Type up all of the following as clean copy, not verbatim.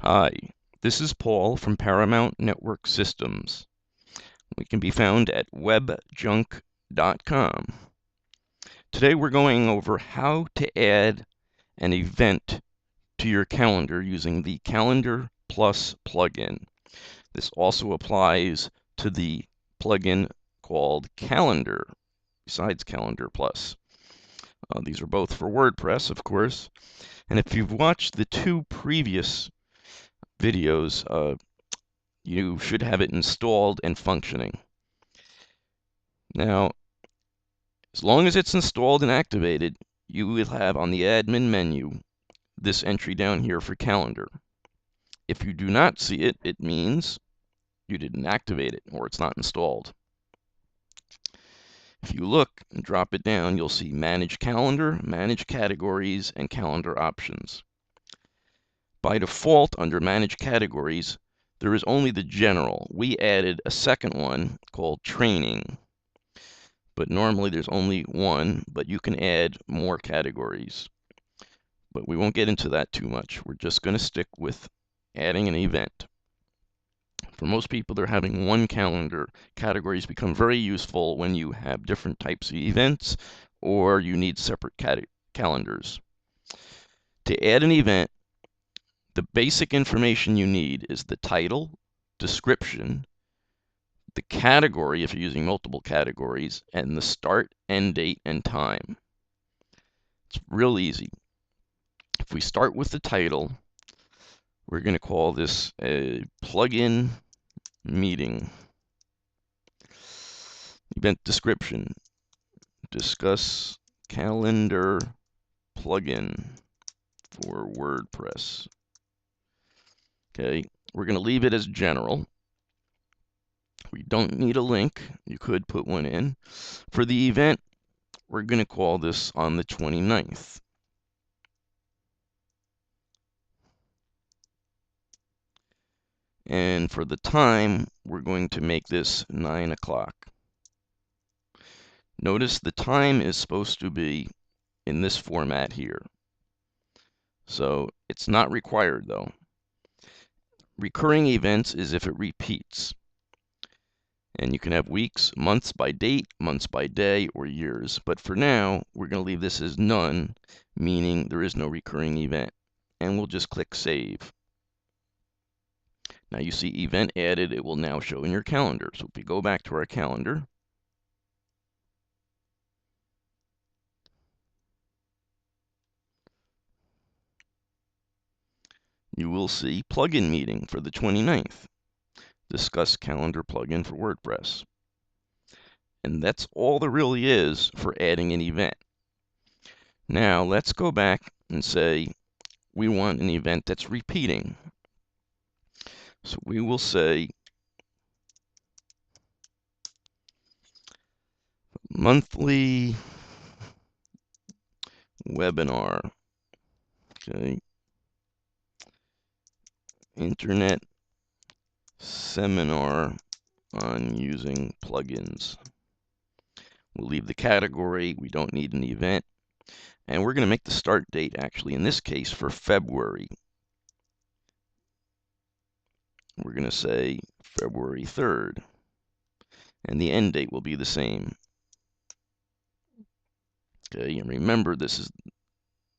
Hi, this is Paul from Paramount Network Systems. We can be found at webjunk.com. Today we're going over how to add an event to your calendar using the Calendar Plus plugin. This also applies to the plugin called Calendar, besides Calendar Plus. These are both for WordPress, of course. And if you've watched the two previous videos, you should have it installed and functioning. Now, as long as it's installed and activated, you will have on the admin menu this entry down here for calendar. If you do not see it, it means you didn't activate it or it's not installed. If you look and drop it down, you'll see Manage Calendar, Manage Categories, and Calendar Options. By default, under Manage Categories, there is only the general. We added a second one called Training. But normally there's only one, but you can add more categories. But we won't get into that too much. We're just going to stick with adding an event. For most people, they're having one calendar. Categories become very useful when you have different types of events or you need separate calendars. To add an event, the basic information you need is the title, description, the category if you're using multiple categories, and the start, end date, and time. It's real easy. If we start with the title, we're going to call this a plugin meeting. Event description, discuss calendar plugin for WordPress. Okay, we're going to leave it as general. We don't need a link. You could put one in. For the event, we're going to call this on the 29th. And for the time, we're going to make this 9 o'clock. Notice the time is supposed to be in this format here. So it's not required though. Recurring events is if it repeats. And you can have weeks, months by date, months by day, or years. But for now, we're going to leave this as none, meaning there is no recurring event. And we'll just click Save. Now you see event added. It will now show in your calendar. So if we go back to our calendar, you will see plugin meeting for the 29th. Discuss calendar plugin for WordPress. And that's all there really is for adding an event. Now let's go back and say we want an event that's repeating. So we will say monthly webinar. Okay. Internet seminar on using plugins. We'll leave the category. We don't need an event. And we're going to make the start date, actually, in this case, for February. We're going to say February 3rd. And the end date will be the same. Okay, and remember, this is,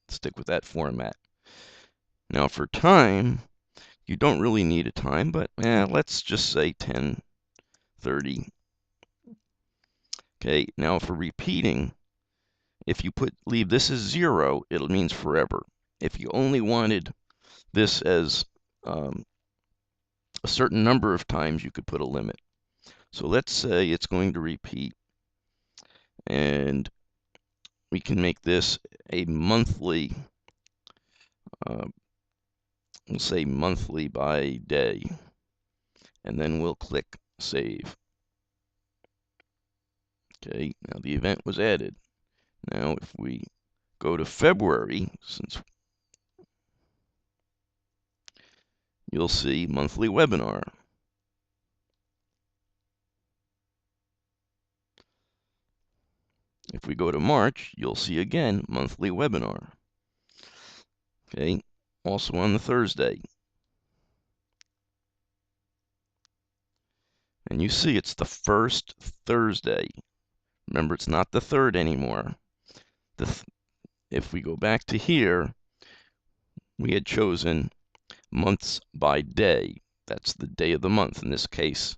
stick with that format. Now for time, you don't really need a time, but let's just say 10:30. Okay, now for repeating, if you leave this as 0, it means forever. If you only wanted this as a certain number of times, you could put a limit. So let's say it's going to repeat, and we can make this a monthly, we'll say monthly by day, and then we'll click Save. Okay, now the event was added. Now if we go to February, since you'll see monthly webinar. If we go to March, you'll see again monthly webinar. Okay, also on the Thursday. And you see it's the first Thursday. Remember, it's not the third anymore. If we go back to here, we had chosen months by day. That's the day of the month. In this case,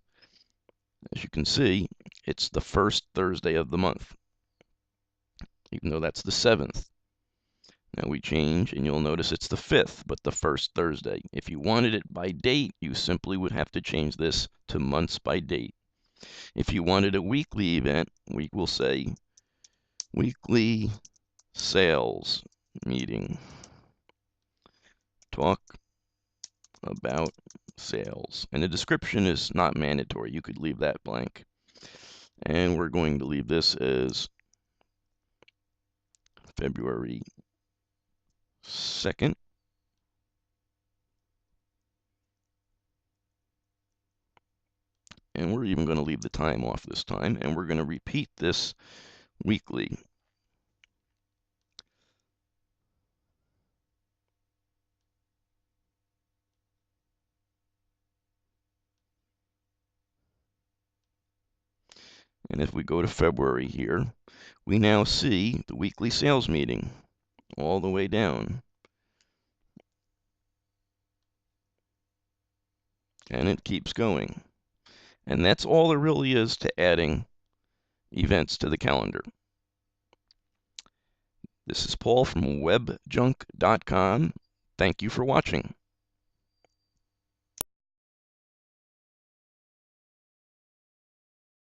as you can see, it's the first Thursday of the month, even though that's the 7th. Now we change, and you'll notice it's the 5th, but the first Thursday. If you wanted it by date, you simply would have to change this to months by date. If you wanted a weekly event, we will say weekly sales meeting. Talk about sales. And the description is not mandatory. You could leave that blank. And we're going to leave this as February 2nd. And we're even going to leave the time off this time. And we're going to repeat this weekly. And if we go to February here, we now see the weekly sales meeting all the way down. And it keeps going. And that's all there really is to adding events to the calendar. This is Paul from webjunk.com. Thank you for watching.